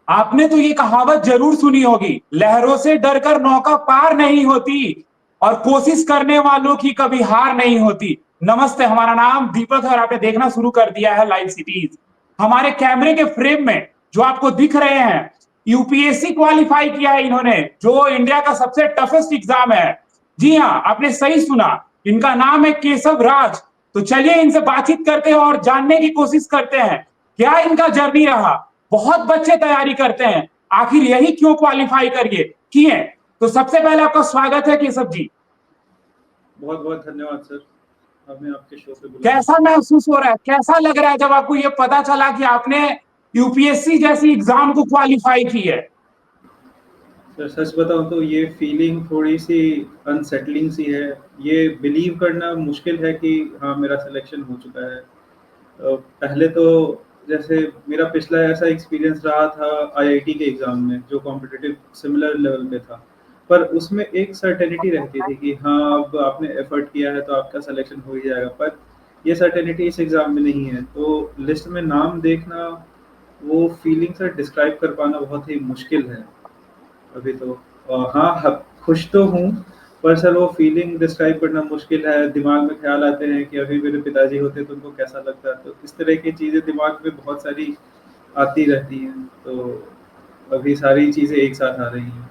आपने तो ये कहावत जरूर सुनी होगी, लहरों से डरकर नौका पार नहीं होती और कोशिश करने वालों की कभी हार नहीं होती। नमस्ते, हमारा नाम दीपक है और आपने देखना शुरू कर दिया है लाइव सिटीज। हमारे कैमरे के फ्रेम में जो आपको दिख रहे हैं, यूपीएससी क्वालिफाई किया है इन्होंने, जो इंडिया का सबसे टफेस्ट एग्जाम है। जी हाँ, आपने सही सुना, इनका नाम है केशव राज। तो चलिए इनसे बातचीत करते हैं और जानने की कोशिश करते हैं क्या इनका जर्नी रहा। बहुत बच्चे तैयारी करते हैं, आखिर यही क्यों क्वालिफाई करिए किए। तो सबसे पहले आपका स्वागत है केशव जी। बहुत बहुत धन्यवाद सर, आपने आपके शो पे बुलाया। कैसा महसूस हो रहा है, कैसा लग रहा है जब आपको ये पता चला कि आपने यूपीएससी जैसी एग्जाम को क्वालिफाई की है? सर सच बताऊं तो ये फीलिंग थोड़ी सी अनसेटलिंग सी है। ये बिलीव करना मुश्किल है कि हाँ मेरा सिलेक्शन हो चुका है। पहले तो जैसे मेरा पिछला ऐसा एक्सपीरियंस रहा था आईआईटी के एग्ज़ाम में, जो कॉम्पिटिटिव सिमिलर लेवल पे था। पर उसमें एक सर्टेनिटी रहती थी कि हाँ अब आपने एफर्ट किया है तो आपका सिलेक्शन हो ही जाएगा। पर ये सर्टेनिटी इस एग्ज़ाम में नहीं है। तो लिस्ट में नाम देखना, वो फीलिंग से डिस्क्राइब कर पाना बहुत ही मुश्किल है अभी तो। हाँ खुश तो हूँ, पर सर वो फीलिंग डिस्क्राइब करना मुश्किल है। दिमाग में ख्याल आते हैं कि अभी मेरे पिताजी होते तो उनको कैसा लगता। तो इस तरह की चीज़ें दिमाग में बहुत सारी आती रहती हैं। तो अभी सारी चीज़ें एक साथ आ रही हैं।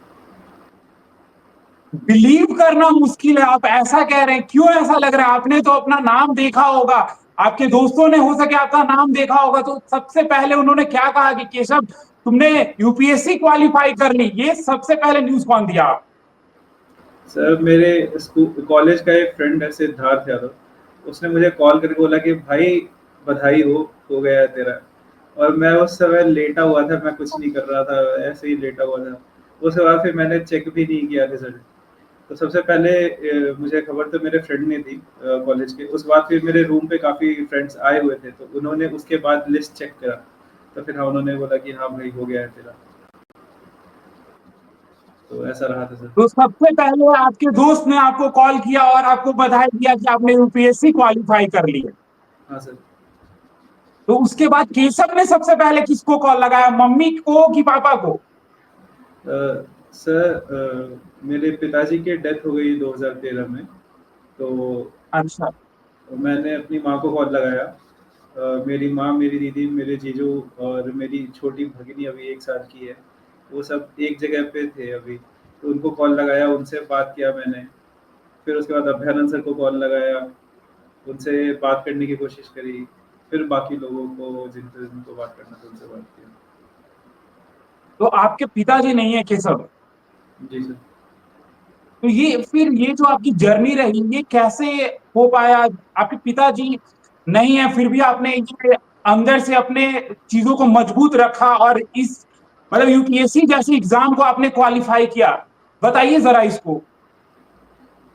बिलीव करना मुश्किल है, आप ऐसा कह रहे हैं, क्यों ऐसा लग रहा है? आपने तो अपना नाम देखा होगा, आपके दोस्तों ने हो सके आपका नाम देखा होगा, तो सबसे पहले उन्होंने क्या कहा कि केशव तुमने यूपीएससी क्वालिफाई कर ली, ये सबसे पहले न्यूज कौन दिया? सर मेरे स्कूल कॉलेज का एक फ्रेंड है सिद्धार्थ यादव, उसने मुझे कॉल करके बोला कि भाई बधाई हो गया है तेरा। और मैं उस समय लेटा हुआ था, मैं कुछ नहीं कर रहा था, ऐसे ही लेटा हुआ था। उसके बाद फिर मैंने चेक भी नहीं किया रिजल्ट। तो सबसे पहले मुझे खबर तो मेरे फ्रेंड ने दी कॉलेज के। उस बाद फिर मेरे रूम पे काफ़ी फ्रेंड्स आए हुए थे, तो उन्होंने उसके बाद लिस्ट चेक करा। तो फिर हाँ उन्होंने बोला कि हाँ भाई हो गया है तेरा। तो ऐसा रहा था सर। तो सबसे पहले आपके दोस्त ने आपको कॉल किया और आपको बधाई दिया कि आपने यूपीएससी क्वालिफाई कर ली है। हाँ सर। तो उसके बाद केशव ने सबसे पहले किसको कॉल लगाया, मम्मी को कि पापा को? सर मेरे पिताजी की डेथ हो गई 2013 में। तो अच्छा। मैंने अपनी माँ को कॉल लगाया। मेरी माँ, मेरी दीदी, मेरे जीजू और मेरी छोटी भगिनी अभी 1 साल की है, वो सब एक जगह पे थे अभी। तो उनको कॉल लगाया, उनसे बात किया मैंने। फिर उसके बाद अभ्यानंद सर को कॉल लगाया, उनसे बात करने की कोशिश करी। फिर बाकी लोगों को जिनसे जिनको बात करना था उनसे बात किया। तो आपके पिताजी नहीं है केशव? जी सर। तो ये फिर ये जो आपकी जर्नी रही, ये कैसे हो पाया? आपके पिताजी नहीं है, फिर भी आपने ये अंदर से अपने चीजों को मजबूत रखा और इस मतलब यूपीएससी जैसी एग्जाम को आपने क्वालिफाई किया। बताइए जरा इसको।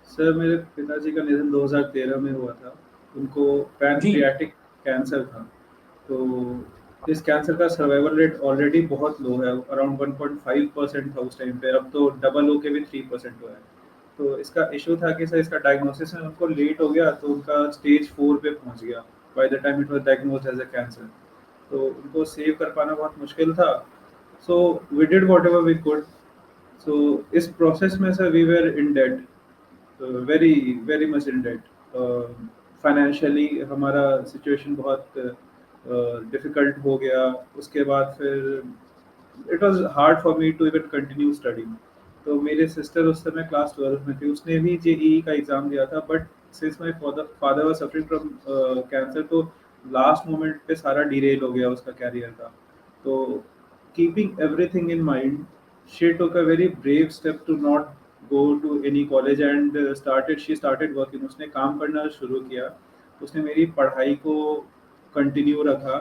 सर मेरे पिताजी का निधन 2013 में हुआ था। उनको जी। पैनक्रियाटिक कैंसर था। तो इस कैंसर का सर्वाइवल रेट ऑलरेडी बहुत लो है, अराउंड 1.5% था उस टाइम पे। अब तो डबल हो के भी 3% हुआ है। तो इसका इशू था कि सर इसका डायग्नोसिस में उनको लेट हो गया, तो उनका स्टेज 4 पे पहुंच गया by the time it was diagnosed as a cancer. तो उनको सेव कर पाना बहुत मुश्किल था। So we did whatever we could. So इस प्रोसेस में sir we were in debt, very very much in debt. Financially हमारा सिचुएशन बहुत डिफ़िकल्ट हो गया। उसके बाद फिर it was hard for me to even continue studying. तो मेरे सिस्टर उस समय क्लास 12th में थी, उसने भी जेईई का एग्ज़ाम दिया था। But since my father was suffering from cancer, तो लास्ट मोमेंट पे सारा डिरेल हो गया उसका करियर का। तो keeping everything in mind, she took a very brave step to not go to any college and she started working. उसने काम करना शुरू किया। उसने मेरी पढ़ाई को कंटिन्यू रखा,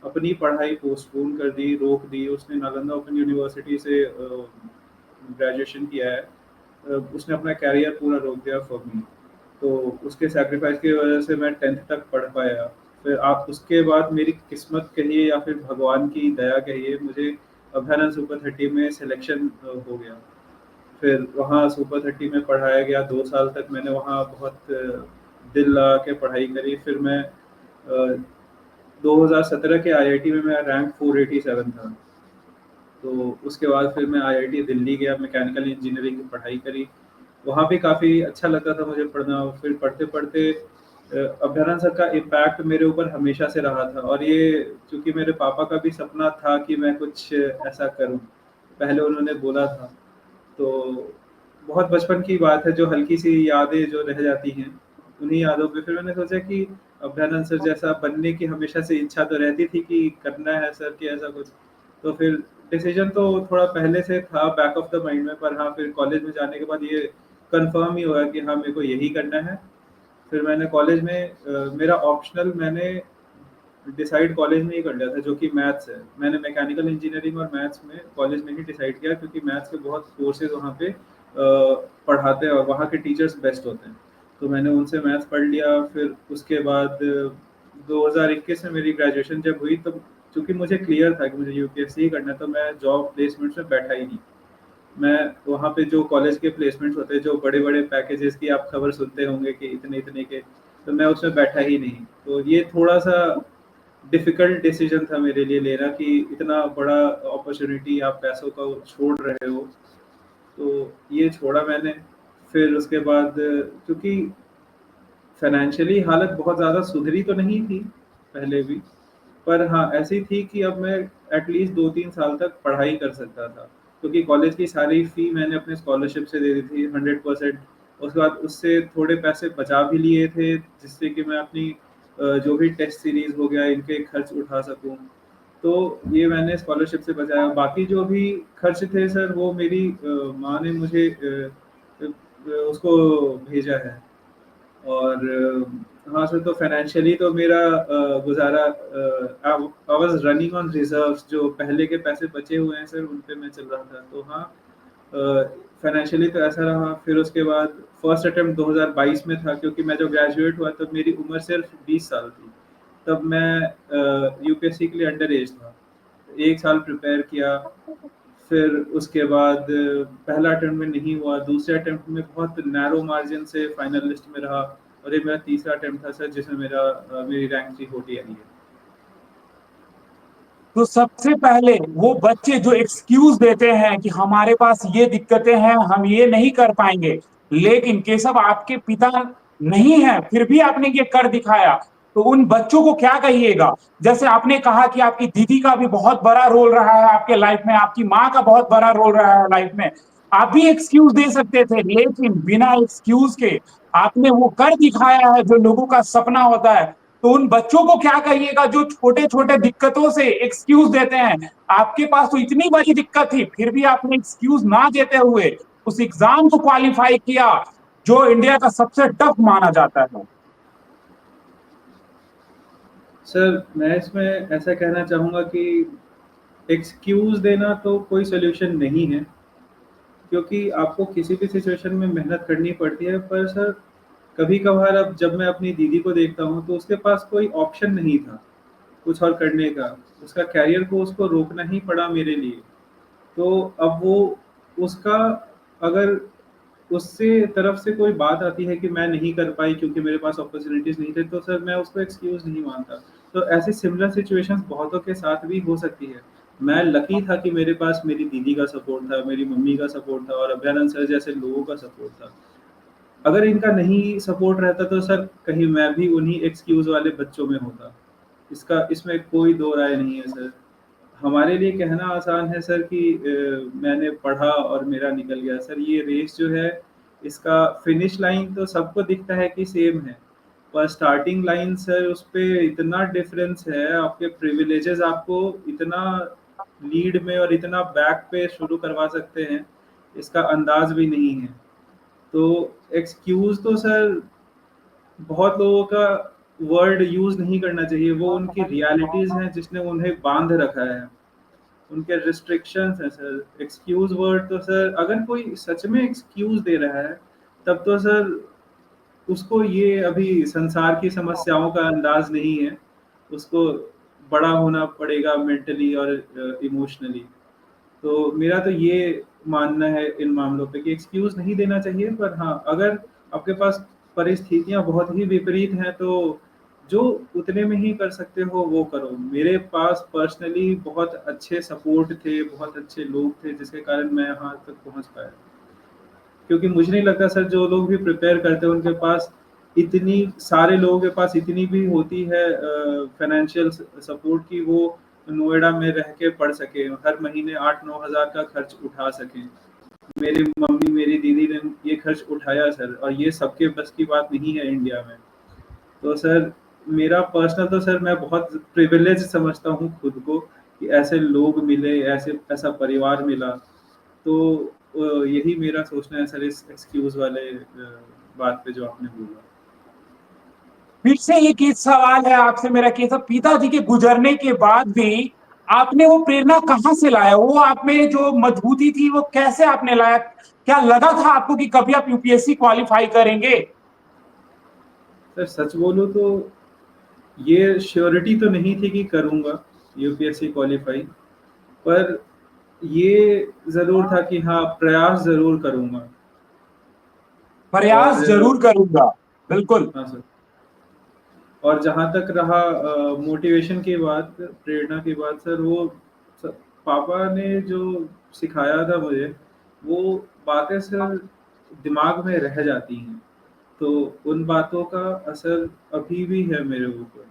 अपनी पढ़ाई पोस्टपोन कर दी, रोक दी। उसने नालंदा ओपन यूनिवर्सिटी से ग्रेजुएशन किया है। उसने अपना कैरियर पूरा रोक दिया फॉर मी। तो उसके सैक्रिफाइस की वजह से मैं 10th तक पढ़ पाया। फिर आप उसके बाद मेरी किस्मत कहिए या फिर भगवान की दया कहिए, मुझे अभ्यानंद सुपर 30 में सिलेक्शन हो गया। फिर वहाँ सुपर 30 में पढ़ाया गया। 2 साल तक मैंने वहाँ बहुत दिल लगा के पढ़ाई करी। फिर मैं 2017 के आईआईटी में मेरा रैंक 487 था। तो उसके बाद फिर मैं आईआईटी दिल्ली गया, मैकेनिकल इंजीनियरिंग की पढ़ाई करी। वहाँ भी काफ़ी अच्छा लगता था मुझे पढ़ना। फिर पढ़ते-पढ़ते अभ्यारण सर का इम्पैक्ट मेरे ऊपर हमेशा से रहा था, और ये चूँकि मेरे पापा का भी सपना था कि मैं कुछ ऐसा करूँ, पहले उन्होंने बोला था। तो बहुत बचपन की बात है, जो हल्की-सी यादें जो रह जाती हैं, उन्हीं यादों पे फिर मैंने सोचा कि अभ्यानंद सर जैसा बनने की हमेशा से इच्छा तो रहती थी कि करना है सर कि ऐसा कुछ। तो फिर डिसीज़न तो थोड़ा पहले से था बैक ऑफ द माइंड में, पर हाँ, फिर कॉलेज में जाने के बाद ये कन्फर्म ही हुआ कि हाँ, मेरे को यही करना है। फिर मैंने कॉलेज में मेरा ऑप्शनल मैंने डिसाइड कॉलेज में ही कर लिया था, जो कि मैथ्स है। मैंने मैकेनिकल इंजीनियरिंग और मैथ्स में कॉलेज में ही डिसाइड किया, क्योंकि मैथ्स के बहुत कोर्सेज़ वहाँ पे पढ़ाते हैं और वहाँ के टीचर्स बेस्ट होते हैं। तो मैंने उनसे मैथ्स पढ़ लिया। फिर उसके बाद 2021 में मेरी ग्रेजुएशन जब हुई, तब चूँकि मुझे क्लियर था कि मुझे यूपीएससी ही करना है, तो मैं जॉब प्लेसमेंट्स में बैठा ही नहीं। मैं वहाँ पे जो कॉलेज के प्लेसमेंट्स होते हैं, जो बड़े-बड़े पैकेजेस की आप खबर सुनते होंगे कि इतने-इतने के, तो मैं उसमें बैठा ही नहीं। तो ये थोड़ा-सा डिफ़िकल्ट डिसीज़न था मेरे लिए लेना कि इतना बड़ा अपॉर्च्युनिटी आप पैसों को छोड़ रहे हो, तो ये छोड़ा मैंने। फिर उसके बाद चूँकि फ़ाइनेंशियली हालत बहुत ज़्यादा सुधरी तो नहीं थी पहले भी, पर हाँ, ऐसी थी कि अब मैं एटलीस्ट 2-3 साल तक पढ़ाई कर सकता था। क्योंकि कॉलेज की सारी फ़ी मैंने अपने स्कॉलरशिप से दे दी थी 100%। उसके बाद उससे थोड़े पैसे बचा भी लिए थे, जिससे कि मैं अपनी जो भी टेस्ट सीरीज़ हो गया, इनके खर्च उठा सकूँ। तो ये मैंने स्कॉलरशिप से बचाया। बाकी जो भी खर्च थे सर, वो मेरी माँ ने मुझे उसको भेजा है। और हाँ सर, तो फाइनेंशियली तो मेरा गुज़ारा I was running on reserves, जो पहले के पैसे बचे हुए हैं सर, उन पे मैं चल रहा था। तो हाँ, फाइनेंशियली तो ऐसा रहा। फिर उसके बाद फर्स्ट अटेम्प्ट 2022 में था, क्योंकि मैं जब ग्रेजुएट हुआ तब मेरी उम्र सिर्फ़ 20 साल थी। तब मैं यूपीएससी के लिए अंडर एज था। 1 साल प्रिपेयर किया। फिर उसके बाद पहला अटेम्प्ट में नहीं हुआ, दूसरे अटेम्प्ट में बहुत नैरो मार्जिन से फाइनल लिस्ट में रहा, और ये मेरा तीसरा अटेम्प्ट था सर, जिसमें मेरी रैंक 340 आई है। तो सबसे पहले वो बच्चे जो एक्सक्यूज देते हैं कि हमारे पास ये दिक्कतें हैं, हम ये नहीं कर पाएंगे, लेकिन केशव आपके पिता नहीं है फिर भी आपने ये कर दिखाया, तो उन बच्चों को क्या कहिएगा? जैसे आपने कहा कि आपकी दीदी का भी बहुत बड़ा रोल रहा है आपके लाइफ में, आपकी माँ का बहुत बड़ा रोल रहा है लाइफ में। आप भी एक्सक्यूज दे सकते थे, लेकिन बिना एक्सक्यूज के आपने वो कर दिखाया है जो लोगों का सपना होता है। तो उन बच्चों को क्या कहिएगा जो छोटे छोटे दिक्कतों से एक्सक्यूज देते हैं? आपके पास तो इतनी बड़ी दिक्कत थी, फिर भी आपने एक्सक्यूज ना देते हुए उस एग्जाम को क्वालिफाई किया, जो इंडिया का सबसे टफ माना जाता है। सर, मैं इसमें ऐसा कहना चाहूँगा कि एक्सक्यूज़ देना तो कोई सॉल्यूशन नहीं है, क्योंकि आपको किसी भी सिचुएशन में मेहनत करनी पड़ती है। पर सर, कभी-कभार अब जब मैं अपनी दीदी को देखता हूँ, तो उसके पास कोई ऑप्शन नहीं था कुछ और करने का। उसका करियर को उसको रोकना ही पड़ा मेरे लिए। तो अब वो उसका अगर उससे तरफ से कोई बात आती है कि मैं नहीं कर पाई क्योंकि मेरे पास अपॉर्च्युनिटीज़ नहीं थे, तो सर मैं उसको एक्सक्यूज़ नहीं मानता। तो ऐसी सिमिलर सिचुएशंस बहुतों के साथ भी हो सकती है। मैं लकी था कि मेरे पास मेरी दीदी का सपोर्ट था, मेरी मम्मी का सपोर्ट था और अभ्यानंद सर जैसे लोगों का सपोर्ट था। अगर इनका नहीं सपोर्ट रहता, तो सर कहीं मैं भी उन्हीं एक्सक्यूज़ वाले बच्चों में होता। इसमें कोई दो राय नहीं है सर। हमारे लिए कहना आसान है सर कि मैंने पढ़ा और मेरा निकल गया। सर, ये रेस जो है, इसका फिनिश लाइन तो सबको दिखता है कि सेम है, पर स्टार्टिंग लाइन सर, उस पे इतना डिफरेंस है। आपके प्रिविलेजेस आपको इतना लीड में और इतना बैक पे शुरू करवा सकते हैं, इसका अंदाज भी नहीं है। तो एक्सक्यूज़ तो सर बहुत लोगों का वर्ड यूज़ नहीं करना चाहिए। वो उनकी रियलिटीज़ हैं जिसने उन्हें बाँध रखा है। उनके रिस्ट्रिक्शंस हैं सर। एक्सक्यूज़ वर्ड तो सर, अगर कोई सच में एक्सक्यूज़ दे रहा है, तब तो सर उसको ये अभी संसार की समस्याओं का अंदाज़ नहीं है। उसको बड़ा होना पड़ेगा मेंटली और इमोशनली। तो मेरा तो ये मानना है इन मामलों पे कि एक्सक्यूज़ नहीं देना चाहिए। पर हाँ, अगर आपके पास परिस्थितियाँ बहुत ही विपरीत हैं, तो जो उतने में ही कर सकते हो वो करो। मेरे पास पर्सनली बहुत अच्छे सपोर्ट थे, बहुत अच्छे लोग थे जिसके कारण मैं यहाँ तक पहुँच पाया। क्योंकि मुझे नहीं लगता सर जो लोग भी प्रिपेयर करते हैं उनके पास इतनी सारे लोगों के पास इतनी भी होती है फाइनेंशियल सपोर्ट कि वो नोएडा में रह के पढ़ सके, हर महीने 8-9 हज़ार का खर्च उठा सकें। मेरी मम्मी मेरी दीदी ने ये खर्च उठाया सर, और ये सबके बस की बात नहीं है इंडिया में। तो सर मेरा पर्सनल तो सर मैं बहुत प्रिविलेज समझता हूँ खुद को कि ऐसे लोग मिले, ऐसा परिवार मिला। तो यही मेरा सोचना है सर इस एक्सक्यूज वाले बात पे जो आपने बोला। फिर से एक सवाल है आपसे मेरा कि सब पिताजी के गुजरने के बाद भी आपने वो प्रेरणा कहाँ से लाया, वो आप में जो मजबूती थी वो कैसे आपने लाया? क्या लगा था आपको कि कभी आप यूपीएससी क्वालिफाई करेंगे? सर सच बोलूँ तो ये श्योरिटी तो नहीं थी कि करूँगा यूपीएससी क्वालिफाई, पर ये ज़रूर था कि हाँ प्रयास ज़रूर करूँगा। प्रयास और जरूर करूंगा, बिल्कुल। हाँ सर। और जहाँ तक रहा मोटिवेशन की बात, प्रेरणा की बात सर, वो पापा ने जो सिखाया था मुझे, वो बातें सर दिमाग में रह जाती हैं। तो उन बातों का असर अभी भी है मेरे ऊपर।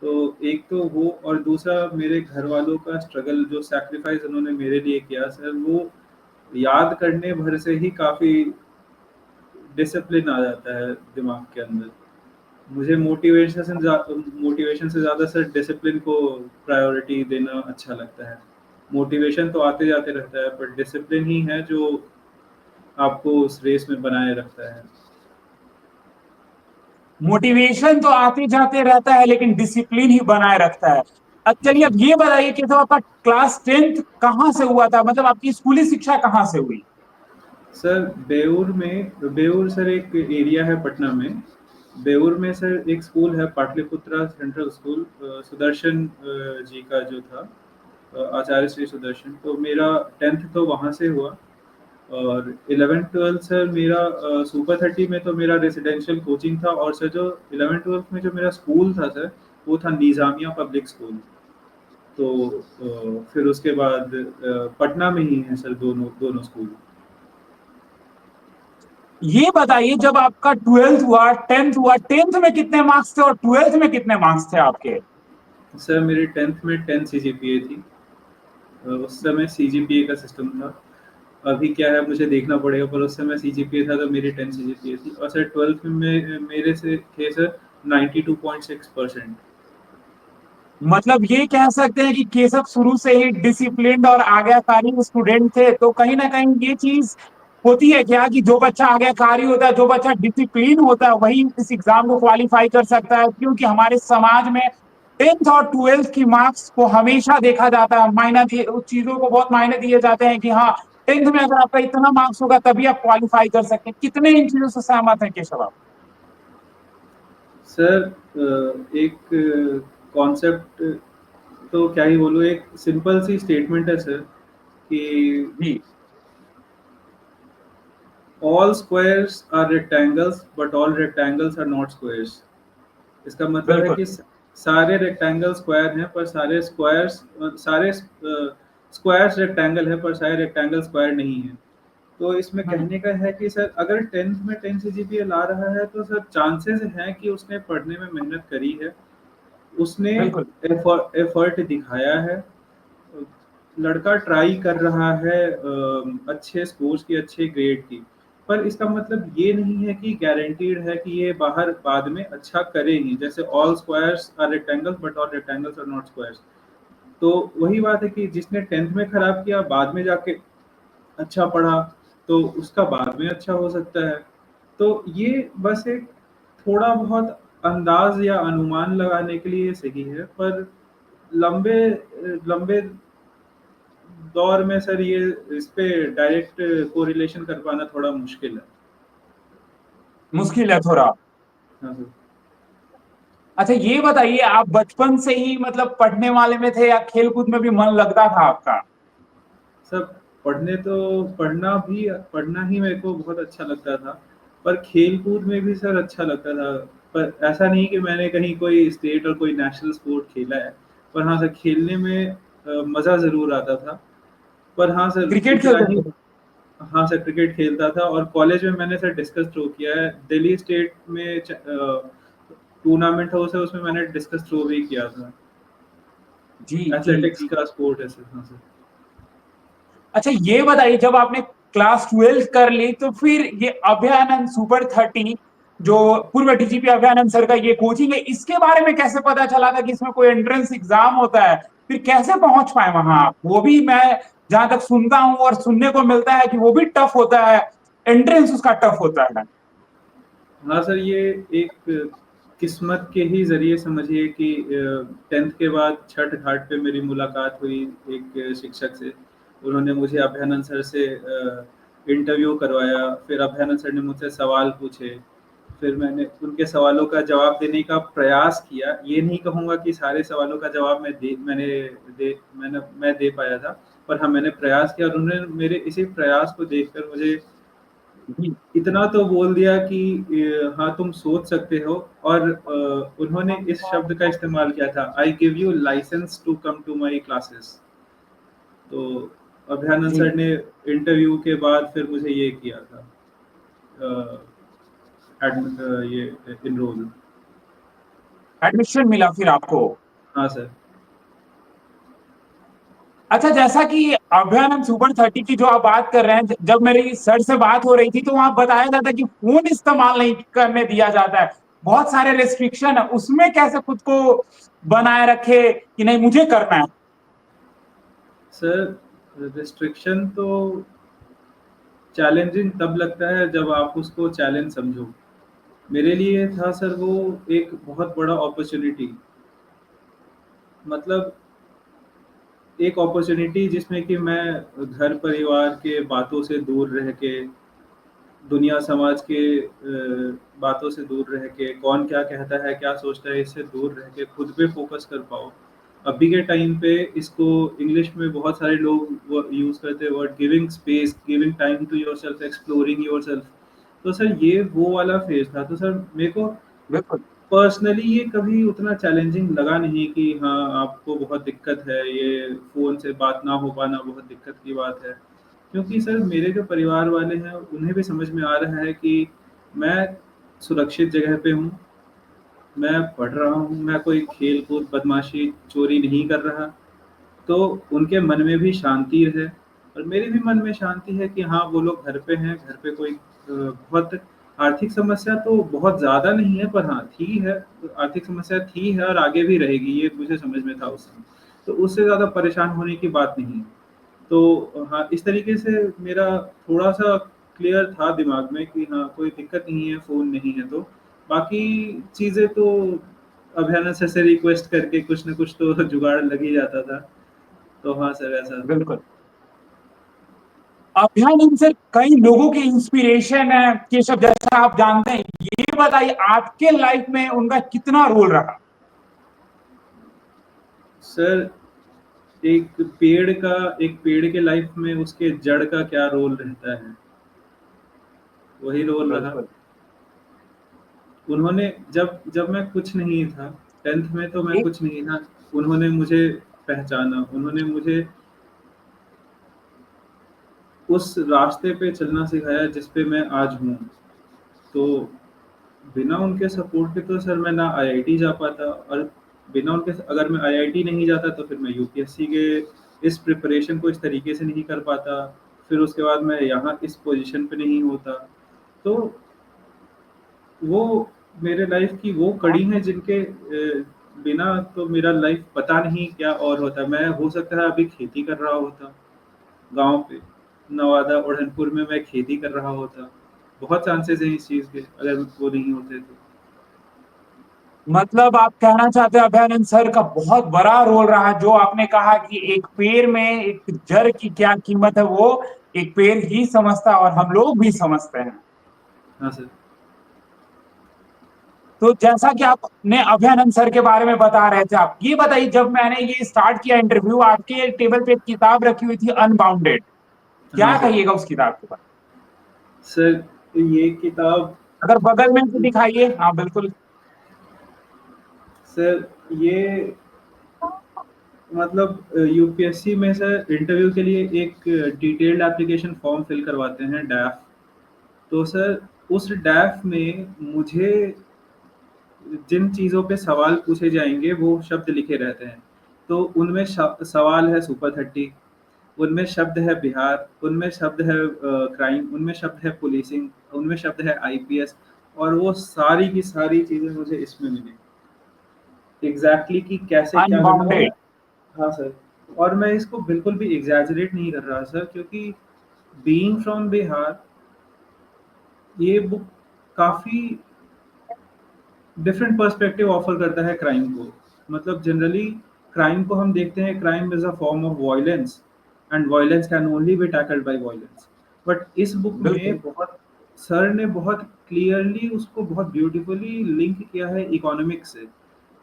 तो एक तो वो, और दूसरा मेरे घर वालों का स्ट्रगल, जो सैक्रिफाइस उन्होंने मेरे लिए किया सर, वो याद करने भर से ही काफ़ी डिसिप्लिन आ जाता है दिमाग के अंदर। मुझे मोटिवेशन से ज़्यादा सर डिसिप्लिन को प्रायोरिटी देना अच्छा लगता है। मोटिवेशन तो आते जाते रहता है, पर डिसिप्लिन ही है जो आपको उस रेस में बनाए रखता है। मोटिवेशन तो आते जाते रहता है लेकिन डिसिप्लिन ही बनाए रखता है। अच्छा, चलिए जी अब ये बताइए कि तो आपका क्लास 10th कहाँ से हुआ था, मतलब आपकी स्कूली शिक्षा कहाँ से हुई? सर, बेउर सर एक एरिया है पटना में। बेउर में सर एक स्कूल है, पाटलिपुत्रा सेंट्रल स्कूल, सुदर्शन जी का जो था, आचार्य श्री सुदर्शन। तो मेरा 10th तो वहाँ से हुआ। और 11th-12th सर मेरा सुपर 30 में तो मेरा रेजिडेंशियल कोचिंग था। और सर जो 11th-12th में जो मेरा स्कूल था सर, वो था निज़ामिया पब्लिक स्कूल। तो फिर उसके बाद पटना में ही है सर दोनों दोनों स्कूल। ये बताइए जब आपका 12th हुआ, 10th हुआ, 10th में कितने मार्क्स थे और 12th में कितने मार्क्स थे आपके? सर मेरी 10th में 10 सीजीपीए थी। उस समय सीजीपीए का सिस्टम था। अभी क्या है मुझे देखना पड़ेगा, पर उस समय सीजीपीए था तो मेरी 10 सीजीपीए थी। और सर 12th में मेरे से थे सर 92.6%। मतलब ये कह सकते हैं कि केशव शुरू से ही डिसिप्लिन्ड और आज्ञाकारी स्टूडेंट थे, तो कहीं ना कहीं ये चीज होती है क्या कि जो बच्चा आज्ञाकारी होता है, जो बच्चा डिसिप्लिन होता है, वही इस एग्जाम को क्वालिफाई कर सकता है? क्योंकि हमारे समाज में 10th और 12th की मार्क्स को हमेशा देखा जाता है, मायने दिए उस चीजों को बहुत मायने दिए जाते हैं कि हाँ 10th में अगर आपका इतना मार्क्स होगा तभी आप क्वालिफाई कर सकते हैं। कितने इन चीजों से सहमत है केशव आप? सर एक कॉन्सेप्ट तो क्या ही बोलूँ, एक सिंपल सी स्टेटमेंट है सर कि जी, all squares are rectangles but all rectangles are not squares. इसका मतलब है बिल्कुल। कि सारे रेक्टेंगल स्क्वायर हैं, पर सारे स्क्वायर्स रेक्टेंगल है, पर सारे रेक्टेंगल स्क्वायर नहीं है। तो इसमें हम्म, कहने का है कि सर अगर 10th में 10 सीजीपीए ला रहा है तो सर चांसेस हैं कि उसने पढ़ने में मेहनत करी है, उसने बिल्कुल। एफर्ट दिखाया है। लड़का ट्राई कर रहा है अच्छे स्कोर्स की, अच्छे ग्रेड की। पर इसका मतलब ये नहीं है कि गारंटीड है कि ये बाहर बाद में अच्छा करे ही। जैसे all squares are rectangles but all rectangles are not squares. तो वही बात है कि जिसने 10th में खराब किया, बाद में जाके अच्छा पढ़ा, तो उसका बाद में अच्छा हो सकता है। तो ये बस एक थोड़ा बहुत अंदाज या अनुमान लगाने के लिए सही है, पर लंबे लंबे दौर में सर ये इस पे डायरेक्ट कोरिलेशन कर पाना थोड़ा मुश्किल है। मुश्किल है थोड़ा। हाँ सर। अच्छा ये बताइए, आप बचपन से ही मतलब पढ़ने वाले में थे या खेल कूद में भी मन लगता था आपका? सब पढ़ने तो पढ़ना ही मेरे को बहुत अच्छा लगता था, पर खेल कूद में भी सर अच्छा लगता था। पर ऐसा नहीं कि मैंने कहीं कोई स्टेट और कोई नेशनल स्पोर्ट खेला है। पर हाँ सर, खेलने में मज़ा ज़रूर आता था। पर हाँ सर, क्रिकेट इतना खेलते ही। थे? हाँ सर, क्रिकेट खेलता था और कॉलेज में मैंने सर डिस्कस थ्रो किया है। दिल्ली स्टेट में टूर्नामेंट है उसे, उसमें मैंने डिस्कस थ्रो भी किया था। जी जी एथलेटिक्स जी। का स्पोर्ट है सर। हाँ सर। अच्छा ये बताइए, जब आपने क्लास 12 कर ली तो फिर ये अभयानंद सुपर 30, जो पूर्व डीजीपी अभयानंद सर का ये कोचिंग है, इसके बारे में कैसे पता चला था कि इसमें कोई एंट्रेंस एग्जाम होता है? फिर कैसे पहुंच पाए वहां आप? वो भी मैं जहां तक सुनता हूं और सुनने को मिलता है कि वो भी टफ होता है, एंट्रेंस उसका टफ होता है। हाँ सर, ये एक किस्मत के ही ज़रिए समझिए कि 10th के बाद छठ घाट पे मेरी मुलाकात हुई एक शिक्षक से। उन्होंने मुझे अभयानंद सर से इंटरव्यू करवाया, फिर अभयानंद सर ने मुझसे सवाल पूछे, फिर मैंने उनके सवालों का जवाब देने का प्रयास किया। ये नहीं कहूँगा कि सारे सवालों का जवाब मैं दे पाया था, पर हाँ, मैंने प्रयास किया और उन्होंने मेरे इसी प्रयास को देखकर मुझे जी इतना तो बोल दिया कि हाँ तुम सोच सकते हो। और उन्होंने इस शब्द का इस्तेमाल किया था, I give you license to come to my classes. तो अभयानंद जी। सर ने इंटरव्यू के बाद फिर मुझे ये किया था, ये इनरोल। एडमिशन मिला फिर आपको? हाँ सर। अच्छा, जैसा कि अभयानंद सुपर 30 की जो आप बात कर रहे हैं, जब मेरी सर से बात हो रही थी तो वहां बताया जाता है कि फोन इस्तेमाल नहीं करने दिया जाता है, बहुत सारे रेस्ट्रिक्शन है, उसमें कैसे खुद को बनाए रखे कि नहीं मुझे करना है? सर रिस्ट्रिक्शन तो चैलेंजिंग तब लगता है जब आप उसको चैलेंज समझो। मेरे लिए था सर वो एक बहुत बड़ा अपॉर्चुनिटी। मतलब एक अपॉर्चुनिटी जिसमें कि मैं घर परिवार के बातों से दूर रह के, दुनिया समाज के बातों से दूर रह के, कौन क्या कहता है क्या सोचता है इससे दूर रह के खुद पे फोकस कर पाओ। अभी के टाइम पे इसको इंग्लिश में बहुत सारे लोग यूज़ करते हैं word giving space, giving time to yourself, exploring yourself. तो सर ये वो वाला फेज था। तो सर मेरे को बिल्कुल। पर्सनली ये कभी उतना चैलेंजिंग लगा नहीं कि हाँ आपको बहुत दिक्कत है, ये फ़ोन से बात ना हो पाना बहुत दिक्कत की बात है। क्योंकि सर मेरे जो परिवार वाले हैं उन्हें भी समझ में आ रहा है कि मैं सुरक्षित जगह पे हूँ, मैं पढ़ रहा हूँ, मैं कोई खेल-कूद, बदमाशी, चोरी नहीं कर रहा। तो उनके मन में भी शांति रहे और मेरे भी मन में शांति है कि हाँ, वो लोग घर पे हैं, घर पे कोई बहुत आर्थिक समस्या तो बहुत ज़्यादा नहीं है, पर हाँ, थी है, आर्थिक समस्या थी है और आगे भी रहेगी, ये मुझे समझ में था उस समय। तो उससे ज़्यादा परेशान होने की बात नहीं है। तो हाँ, इस तरीके से मेरा थोड़ा-सा क्लियर था दिमाग में कि हाँ, कोई दिक्कत नहीं है, फ़ोन नहीं है तो। बाकी चीज़ें तो अभयानंद सर से रिक्वेस्ट करके कुछ न कुछ तो जुगाड़ लग ही जाता था। तो हाँ सर, ऐसा था। बिल्कुल। अभयानंद सर कई लोगों की इंस्पिरेशन है, केशव, जैसा आप जानते हैं। ये बताइए आपके लाइफ में उनका कितना रोल रहा? सर एक पेड़ के लाइफ में उसके जड़ का क्या रोल रहता है, वही रोल रहा। बिल्कुल। उन्होंने जब जब मैं कुछ नहीं था, 10th में तो मैं एक कुछ नहीं था, उन्होंने मुझे पहचाना, उन्होंने मुझे उस रास्ते पे चलना सिखाया जिस पे मैं आज हूँ। तो बिना उनके सपोर्ट के तो सर मैं ना आईआईटी जा पाता, और बिना उनके अगर मैं आईआईटी नहीं जाता तो फिर मैं यूपीएससी के इस प्रिपरेशन को इस तरीके से नहीं कर पाता। फिर उसके बाद मैं यहाँ इस पोजीशन पे नहीं होता। तो वो मेरे लाइफ की वो कड़ी हैं जिनके बिना तो मेरा लाइफ पता नहीं क्या और होता। मैं हो सकता है अभी खेती कर रहा होता, गाँव पे, नवादा, उड़नपुर में मैं खेती कर रहा होता। बहुत चांसेस हैं इस चीज़ के, अगर वो नहीं होते तो। मतलब आप कहना चाहते हैं अभयानंद सर का बहुत बड़ा रोल रहा, जो आपने कहा कि एक पेड़ में एक जड़ की क्या कीमत है, वो एक पेड़ ही समझता है और हम लोग भी समझते हैं। हाँ सर। तो जैसा कि आपने अभयानंद सर के बारे में बता रहे थे, आप ये बताइए, जब मैंने ये स्टार्ट किया इंटरव्यू, आपके टेबल पे एक किताब रखी हुई थी अनबाउंडेड, हाँ क्या सर। कहिएगा उस किताब के बारे सर ये किताब में? अगर बगल में से दिखाइए। हाँ बिल्कुल। सर ये मतलब यूपीएससी में सर इंटरव्यू के लिए एक डिटेल्ड एप्लीकेशन फॉर्म फिल करवाते हैं, डैफ। तो सर उस डैफ में मुझे जिन चीज़ों पे सवाल पूछे जाएंगे वो शब्द लिखे रहते हैं। तो उनमें सवाल है सुपर 30, उनमें शब्द है बिहार, उनमें शब्द है क्राइम, उनमें शब्द है पुलिसिंग, उनमें शब्द है आईपीएस, और वो सारी की सारी चीज़ें मुझे इसमें मिली एग्जैक्टली कि कैसे क्या करना। और मैं, अनबाउंडेड। हाँ सर, और मैं इसको बिल्कुल भी एग्जैजरेट नहीं कर रहा सर, क्योंकि बीइंग फ्रॉम बिहार ये बुक काफ़ी डिफरेंट पर्सपेक्टिव ऑफर करता है क्राइम को। मतलब जनरली क्राइम को हम देखते हैं, crime is a form of violence and violence can only be tackled by violence. But इस बुक बिल्कुल। में बहुत, सर ने बहुत क्लियरली उसको बहुत ब्यूटीफुली लिंक किया है इकोनॉमिक्स से,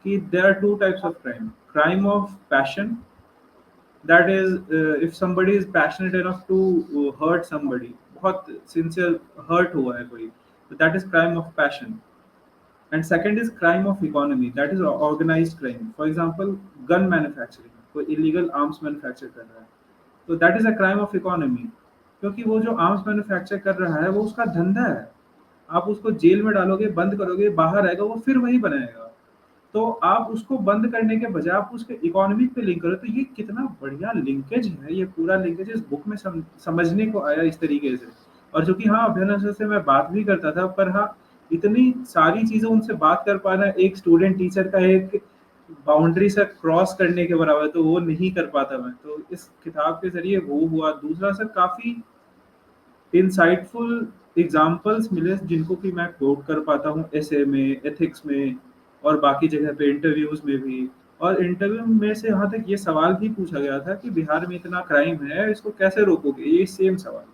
कि there are two types of crime, crime of passion, that is if somebody is passionate enough to hurt somebody, बहुत सिंसियर हर्ट हुआ है कोई, तो that is crime of passion. And second is crime of economy, that is organized crime. For example, gun manufacturing, कोई illegal arms manufacture कर रहा है, तो that is a crime of economy, क्योंकि वो जो आर्म्स मैन्युफैक्चर कर रहा है वो उसका धंधा है। आप उसको जेल में डालोगे, बंद करोगे, बाहर आएगा वो फिर वही बनाएगा। तो आप उसको बंद करने के बजाय आप उसके इकोनॉमी पे लिंक करो। तो ये कितना बढ़िया लिंकेज है, ये पूरा लिंकेज इस बुक में समझने को आया इस तरीके से। और जो कि हाँ, अभिनव सर से मैं बात भी करता था, पर हाँ, इतनी सारी चीज़ें उनसे बात कर पाना एक स्टूडेंट टीचर का एक बाउंड्री से क्रॉस करने के बराबर, तो वो नहीं कर पाता मैं। तो इस किताब के ज़रिए वो हुआ। दूसरा सर, काफ़ी इंसाइटफुल एग्जाम्पल्स मिले जिनको कि मैं कोट कर पाता हूँ एसे में, एथिक्स में, और बाकी जगह पे इंटरव्यूज में भी। और इंटरव्यू में से यहाँ तक ये सवाल भी पूछा गया था कि बिहार में इतना क्राइम है, इसको कैसे रोकोगे, ये सेम सवाल।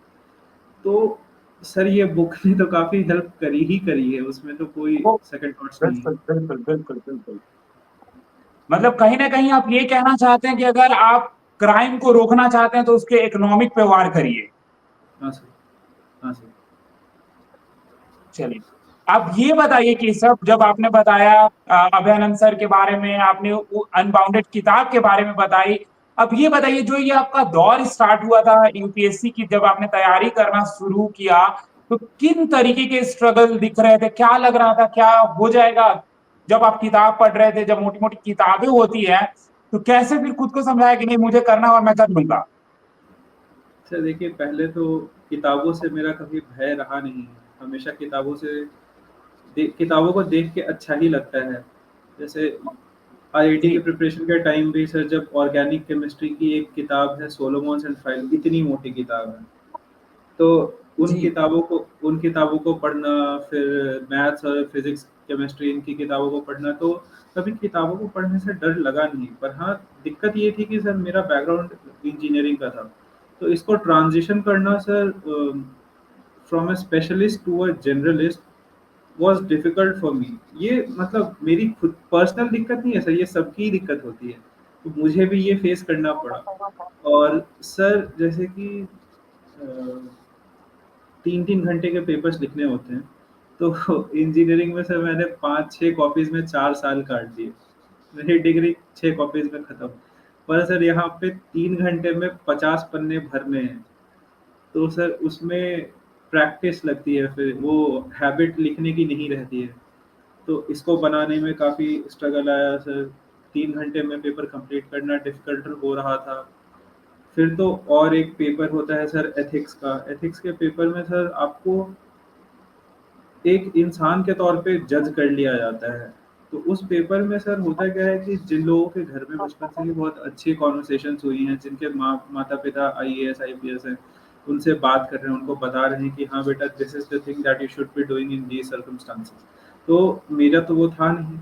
तो सर ये बुक ने तो काफी हेल्प करी ही करी है, उसमें तो कोई वो सेकंड थॉट्स नहीं है। बिल्कुल बिल्कुल बिल्कुल बिल्कुल। मतलब कहीं ना कहीं आप ये कहना चाहते हैं कि अगर आप क्राइम को रोकना चाहते हैं तो उसके इकोनॉमिक पे वार करिए। हाँ सर, हाँ सर। चलिए, अब ये बताइए कि सब जब आपने बताया अभयानंद सर के बारे में, आपने अनबाउंडेड किताब के बारे में बताई, अब ये बताइए जो ये आपका दौर स्टार्ट हुआ था यूपीएससी की, जब आपने तैयारी करना शुरू किया, तो किन तरीके के स्ट्रगल दिख रहे थे, क्या लग रहा था क्या हो जाएगा? जब आप किताब पढ़ रहे थे, जब मोटी मोटी किताबें होती हैं, तो कैसे फिर खुद को समझाया कि नहीं मुझे करना और मैं कर लूंगा? सर देखिए, पहले तो किताबों से मेरा कभी भय रहा नहीं है। हमेशा किताबों से किताबों को देख के अच्छा ही लगता है। जैसे आईआईटी के जी प्रिपरेशन के टाइम भी सर, जब ऑर्गेनिक केमिस्ट्री की एक किताब है सोलोमॉन्स एंड फाइल, इतनी मोटी किताब है, तो जी उन किताबों को पढ़ना, फिर मैथ्स और फिजिक्स केमिस्ट्री इनकी किताबों को पढ़ना, तो कभी किताबों को पढ़ने से डर लगा नहीं। पर हाँ, दिक्कत ये थी कि सर मेरा बैकग्राउंड इंजीनियरिंग का था, तो इसको ट्रांजिशन करना sir, from a specialist to a generalist was difficult for me. ये मतलब मेरी खुद पर्सनल दिक्कत नहीं है सर, ये सबकी ही दिक्कत होती है, तो मुझे भी ये फेस करना पड़ा। और सर जैसे कि 3-3 घंटे के पेपर्स लिखने होते हैं, तो इंजीनियरिंग में सर मैंने 5-6 कॉपीज में 4 साल काट दिए। मेरी डिग्री 6 कॉपीज में खत्म। पर सर यहाँ पे 3 घंटे में 50 पन्ने भरने हैं, तो सर उसमें प्रैक्टिस लगती है, फिर वो हैबिट लिखने की नहीं रहती है। तो इसको बनाने में काफ़ी स्ट्रगल आया सर। 3 घंटे में पेपर कंप्लीट करना डिफिकल्ट हो रहा था। फिर तो और एक पेपर होता है सर एथिक्स का। एथिक्स के पेपर में सर आपको एक इंसान के तौर पे जज कर लिया जाता है। तो उस पेपर में सर होता क्या है कि जिन लोगों के घर में बचपन से ही बहुत अच्छी कॉन्वर्सेशंस हुई हैं, जिनके माता पिता आईएएस आईपीएस हैं, उनसे बात कर रहे हैं, उनको बता रहे हैं कि हाँ बेटा, this is the thing that you should be doing in these circumstances. तो मेरा तो वो था नहीं।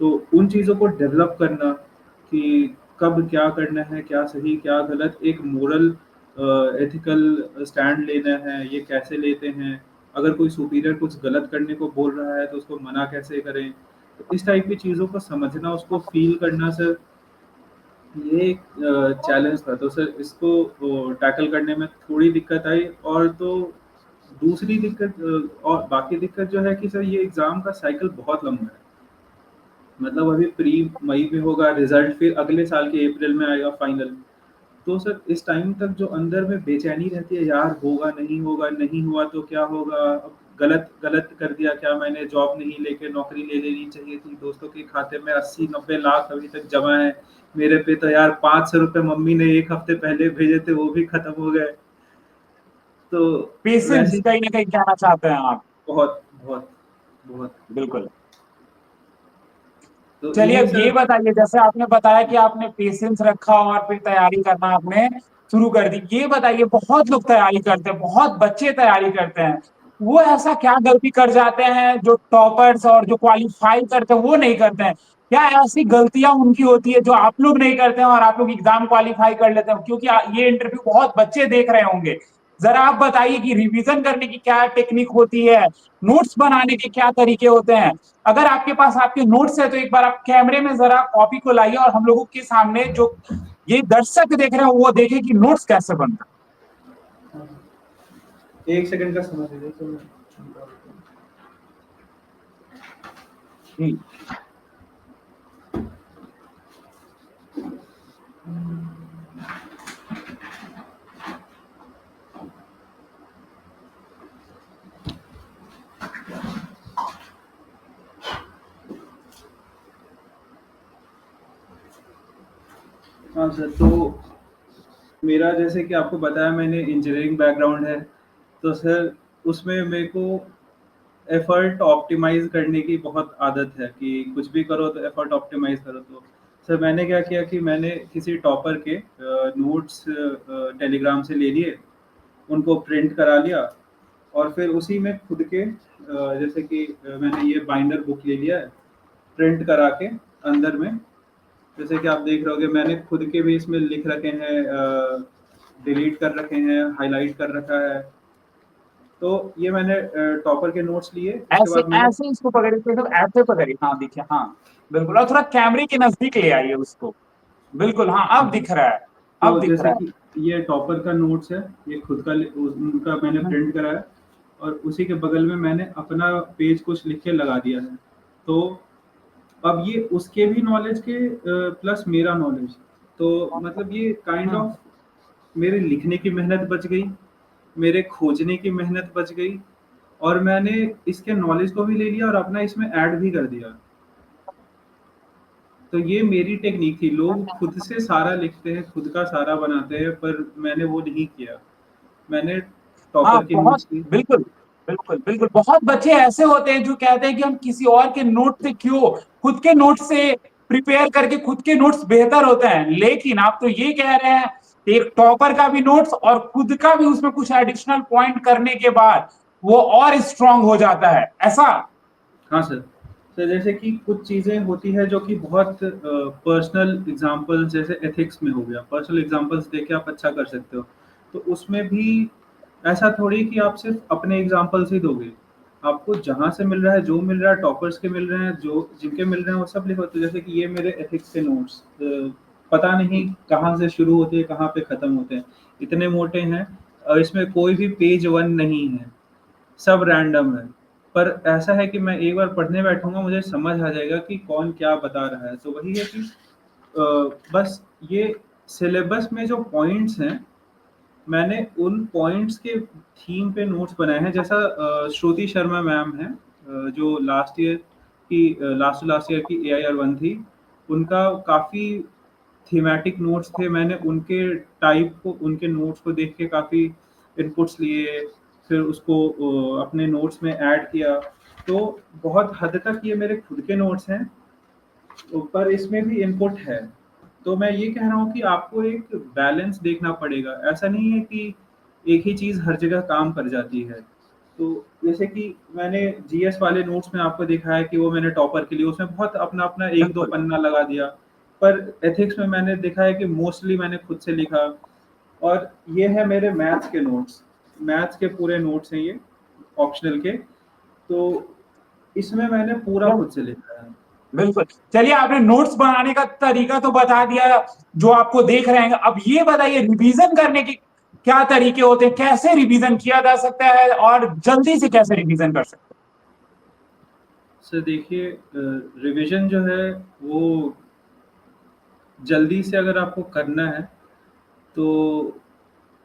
तो उन चीज़ों को डेवलप करना कि कब क्या करना है, क्या सही क्या गलत, एक मोरल एथिकल स्टैंड लेना है, ये कैसे लेते हैं, अगर कोई सुपीरियर कुछ गलत करने को बोल रहा है तो उसको मना कैसे करें, तो इस टाइप की चीज़ों को समझना, उसको फील करना सर, ये एक चैलेंज था। तो सर इसको टैकल करने में थोड़ी दिक्कत आई। और तो दूसरी दिक्कत और बाकी दिक्कत जो है कि सर ये एग्ज़ाम का साइकिल बहुत लंबा है। मतलब अभी प्री मई में होगा रिजल्ट, फिर अगले साल के अप्रैल में आएगा फाइनल। तो सर इस टाइम तक जो अंदर में बेचैनी रहती है, यार होगा नहीं होगा, नहीं हुआ तो क्या होगा, अब गलत गलत कर दिया क्या मैंने, जॉब नहीं लेके नौकरी ले लेनी चाहिए थी, दोस्तों के खाते में 80-90 लाख अभी तक जमा है, मेरे पे तो यार 500 रुपये मम्मी ने एक हफ्ते पहले भेजे थे वो भी खत्म हो गए। तो पेशेंस वैसे कहीं ना कहीं कहना चाहते हैं आप। बहुत बहुत बहुत। बिल्कुल। तो चलिए यही अब ये सर। बताइए, जैसे आपने बताया कि आपने पेशेंस रखा और फिर तैयारी करना आपने शुरू कर दी, ये बताइए बहुत लोग तैयारी करते हैं, बहुत बच्चे तैयारी करते हैं, वो ऐसा क्या गलती कर जाते हैं जो टॉपर्स और जो क्वालिफाई करते हैं वो नहीं करते हैं? क्या ऐसी गलतियां उनकी होती है जो आप लोग नहीं करते हैं और आप लोग एग्जाम क्वालिफाई कर लेते हैं? क्योंकि ये इंटरव्यू बहुत बच्चे देख रहे होंगे, जरा आप बताइए कि रिवीजन करने की क्या टेक्निक होती है, नोट्स बनाने के क्या तरीके होते हैं। अगर आपके पास आपके नोट्स है तो एक बार आप कैमरे में जरा कॉपी को लाइए और हम लोगों के सामने जो ये दर्शक देख रहे हैं वो देखे कि नोट्स कैसे बनता एक सेकंड का समय दीजिए तो मैं है जी। हाँ सर, तो मेरा जैसे कि आपको बताया मैंने इंजीनियरिंग बैकग्राउंड है, तो सर उसमें मेरे को एफर्ट ऑप्टिमाइज करने की बहुत आदत है कि कुछ भी करो तो एफर्ट ऑप्टिमाइज करो। तो सर मैंने क्या किया कि मैंने किसी टॉपर के नोट्स टेलीग्राम से ले लिए, उनको प्रिंट करा लिया, और फिर उसी में खुद के जैसे कि मैंने ये बाइंडर बुक ले लिया है, प्रिंट करा के अंदर में, जैसे कि आप देख रहे होगे मैंने खुद के भी इसमें लिख रखे हैं, डिलीट कर रखे हैं, हाईलाइट कर रखा है। तो ये मैंने टॉपर के नोट्स लिए, उसके ऐसे बाद मैंने ऐसे इसको पकड़िए, तो ऐसे पकड़िए, हाँ देखिए, हाँ बिल्कुल, और थोड़ा कैमरे के नजदीक ले आइए उसको। बिल्कुल, हाँ अब दिख रहा है, अब तो दिख जैसे रहा कि ये टॉपर का नोट्स है, ये खुद का उनका मैंने है। प्रिंट कराया, और उसी के बगल में मैंने अपना पेज कुछ लिख के लगा दिया है। तो अब ये उसके भी नॉलेज के प्लस मेरा नॉलेज, तो मतलब ये काइंड हम्म। ऑफ मेरे लिखने की मेहनत बच गई, मेरे खोजने की मेहनत बच गई, और मैंने इसके नॉलेज को भी ले लिया और अपना इसमें ऐड भी कर दिया। तो ये मेरी टेक्निक थी। लोग खुद से सारा लिखते हैं, खुद का सारा बनाते हैं, पर मैंने वो नहीं किया। मैंने हाँ टॉपर की बहुत, नोट्स ली। बिल्कुल बिल्कुल बिल्कुल, बहुत बच्चे ऐसे होते हैं जो कहते हैं कि हम किसी और के नोट से क्यों, खुद के नोट से प्रिपेयर करके खुद के नोट्स बेहतर होते हैं। लेकिन आप तो ये कह रहे हैं एक टॉपर का भी नोट्स और खुद का भी उसमें कुछ एडिशनल पॉइंट करने के बाद वो और स्ट्रांग हो जाता है, ऐसा? हाँ सर। सर जैसे कि कुछ चीज़ें होती है जो कि बहुत पर्सनल एग्जांपल्स, जैसे एथिक्स में हो गया, पर्सनल एग्जांपल्स देके आप अच्छा कर सकते हो। तो उसमें भी ऐसा थोड़ी कि आप सिर्फ अपने एग्जांपल्स ही दोगे। आपको जहाँ से मिल रहा है, जो मिल रहा है, टॉपर्स के मिल रहे हैं, जो जिनके मिल रहे हैं वो सब लिखो। तो जैसे कि ये मेरे एथिक्स के नोट्स, पता नहीं कहाँ से शुरू होते हैं, कहाँ पे ख़त्म होते हैं। इतने मोटे हैं, इसमें कोई भी पेज वन नहीं है, सब रैंडम है। पर ऐसा है कि मैं एक बार पढ़ने बैठूँगा, मुझे समझ आ जाएगा कि कौन क्या बता रहा है। तो वही है कि बस ये सिलेबस में जो पॉइंट्स हैं, मैंने उन पॉइंट्स के थीम पे नोट्स बनाए हैं। जैसा श्रुति शर्मा मैम हैं, जो लास्ट टू लास्ट ईयर की AIR 1 थी, उनका काफ़ी थीमेटिक नोट्स थे। मैंने उनके टाइप को, उनके नोट्स को देख के काफ़ी इनपुट्स लिए, फिर उसको अपने नोट्स में ऐड किया। तो बहुत हद तक ये मेरे खुद के नोट्स हैं, पर इसमें भी इनपुट है। तो मैं ये कह रहा हूँ कि आपको एक बैलेंस देखना पड़ेगा। ऐसा नहीं है कि एक ही चीज़ हर जगह काम कर जाती है। तो जैसे कि मैंने GS वाले नोट्स में आपको देखा है कि वो मैंने टॉपर के लिए उसमें बहुत अपना-अपना 1-2 बिल्कुल पन्ना लगा दिया। पर एथिक्स में मैंने देखा है कि मोस्टली मैंने खुद से लिखा। और ये है मेरे मैथ्स के नोट्स। मैथ्स के पूरे नोट्स हैं ये, ऑप्शनल के। तो इसमें मैंने पूरा खुद से लिखा है। बिल्कुल। चलिए आपने नोट्स बनाने का तरीका तो बता दिया जो आपको देख रहे हैं, अब ये बताइए रिवीजन करने के क्या तरीके होते हैं, कैसे रिवीजन किया जा सकता है और जल्दी से कैसे रिवीजन कर सकते सर देखिए, रिवीजन जो है वो जल्दी से अगर आपको करना है तो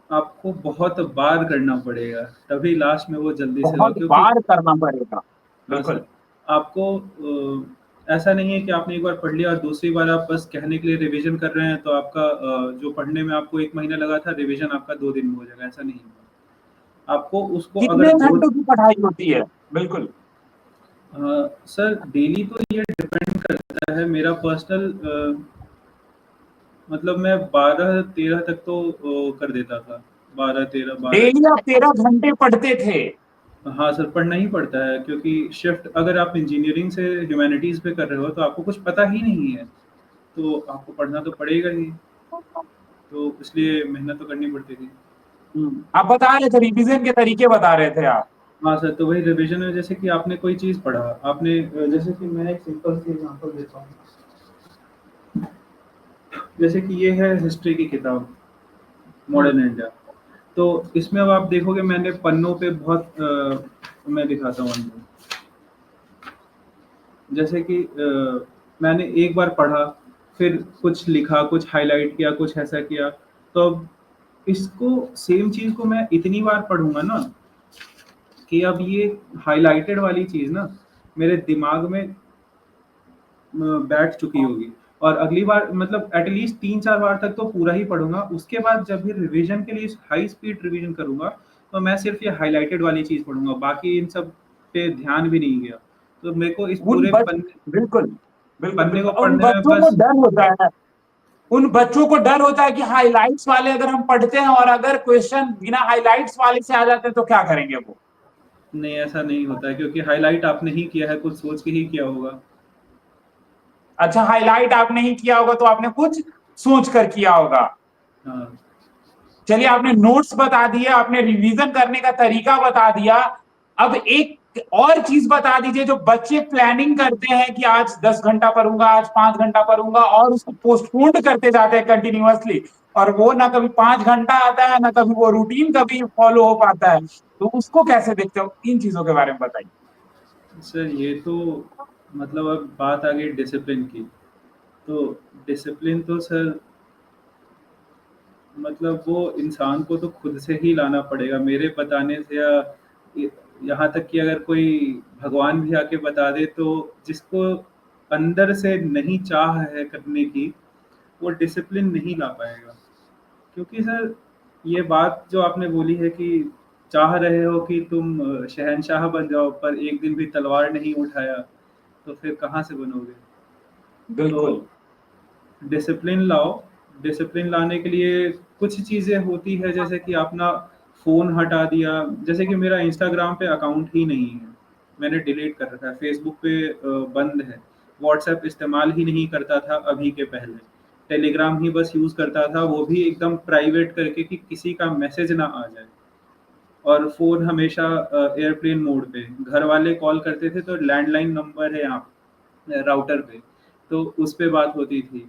आपको बहुत बार करना पड़ेगा, तभी लास्ट में वो जल्दी से होगा। बहुत क्योंकि बार करना पड़ेगा। हाँ बिल्कुल। सर, आपको ऐसा नहीं है कि आपने एक बार पढ़ लिया और दूसरी बार आप बस कहने के लिए रिवीजन कर रहे हैं, तो आपका जो पढ़ने में आपको 1 महीना लगा था, रिवीजन आपका 2 दिन में हो जाएगा, ऐसा नहीं होगा। आपको उसको अगर कितने 2 घंटों की पढ़ाई होती है? बिल्कुल। सर डेली तो ये डिपेंड करता है। मेरा पर्सनल मतलब मैं 12-13 तक तो कर देता था। 12-13-12। डेली आप 13 घंटे पढ़ते थे? हाँ सर, पढ़ना ही पड़ता है क्योंकि शिफ्ट अगर आप इंजीनियरिंग से ह्यूमैनिटीज़ पे कर रहे हो तो आपको कुछ पता ही नहीं है, तो आपको पढ़ना तो पड़ेगा ही, तो इसलिए मेहनत तो करनी पड़ती थी। आप बता रहे थे, रिवीजन के तरीके बता रहे थे आप। हाँ सर, तो वही रिवीजन में जैसे कि आपने कोई चीज़ पढ़ा, आपने जैसे कि मैं एक सिंपल सी एग्ज़ाम्पल देता हूँ। जैसे कि ये है हिस्ट्री की किताब, मॉडर्न इंडिया। तो इसमें अब आप देखोगे मैंने पन्नों पे बहुत मैं दिखाता हूँ आपको। जैसे कि मैंने एक बार पढ़ा, फिर कुछ लिखा, कुछ हाइलाइट किया, कुछ ऐसा किया, तो अब इसको सेम चीज़ को मैं इतनी बार पढ़ूँगा ना कि अब ये हाइलाइटेड वाली चीज़ ना मेरे दिमाग में बैठ चुकी होगी, और अगली बार मतलब एटलीस्ट 3-4 बार तक तो पूरा ही पढ़ूँगा। उसके बाद जब भी रिवीजन के लिए हाई स्पीड रिवीजन करूँगा, तो मैं सिर्फ़ ये हाइलाइटेड वाली चीज़ पढ़ूँगा, बाकी इन सब पे ध्यान भी नहीं गया। तो मेरे को इस उन पूरे बच बिल्कुल, बिल्कुल, पन्ने बिल्कुल। को उन पढ़ने में बच्चों को बस डर होता है, उन बच्चों को डर होता है कि हाइलाइट्स वाले अगर हम पढ़ते हैं और अगर क्वेश्चन बिना हाइलाइट्स वाले से आ जाते हैं तो क्या करेंगे वो? नहीं, ऐसा नहीं होता है क्योंकि हाइलाइट आपने ही किया है, कुछ सोच के ही किया होगा। अच्छा, हाइलाइट आपने ही किया होगा तो आपने कुछ सोच कर किया होगा। हाँ। चलिए, आपने नोट्स बता दिए, आपने रिवीजन करने का तरीका बता दिया। अब एक और चीज बता दीजिए, जो बच्चे प्लानिंग करते हैं कि आज 10 घंटा पढ़ूंगा, आज 5 घंटा पढ़ूंगा, और उसको पोस्टपोन्ड करते जाते हैं कंटिन्यूअसली, और वो ना कभी 5 घंटा आता है, ना कभी वो रूटीन कभी फॉलो हो पाता है, तो उसको कैसे देखते हो? इन चीजों के बारे में बताइए। सर ये तो मतलब अब बात आ गई डिसिप्लिन की, तो डिसिप्लिन तो सर मतलब वो इंसान को तो खुद से ही लाना पड़ेगा मेरे बताने से, या यहाँ तक कि अगर कोई भगवान भी आके बता दे तो जिसको अंदर से नहीं चाह है करने की, वो डिसिप्लिन नहीं ला पाएगा। क्योंकि सर ये बात जो आपने बोली है कि चाह रहे हो कि तुम शहंशाह बन जाओ, पर एक दिन भी तलवार नहीं उठाया, तो फिर कहाँ से बनोगे? तो बिल्कुल। डिसिप्लिन लाओ। डिसिप्लिन लाने के लिए कुछ चीज़ें होती है, जैसे कि अपना फ़ोन हटा दिया। जैसे कि मेरा इंस्टाग्राम पे अकाउंट ही नहीं है, मैंने डिलीट कर रखा है। फ़ेसबुक पे बंद है। व्हाट्सएप इस्तेमाल ही नहीं करता था अभी के पहले। टेलीग्राम ही बस यूज़ करता था, वो भी एकदम प्राइवेट करके कि किसी का मैसेज ना आ जाए। और फ़ोन हमेशा एयरप्लेन मोड पे। घर वाले कॉल करते थे तो लैंडलाइन नंबर है यहाँ राउटर पे, तो उस पे बात होती थी।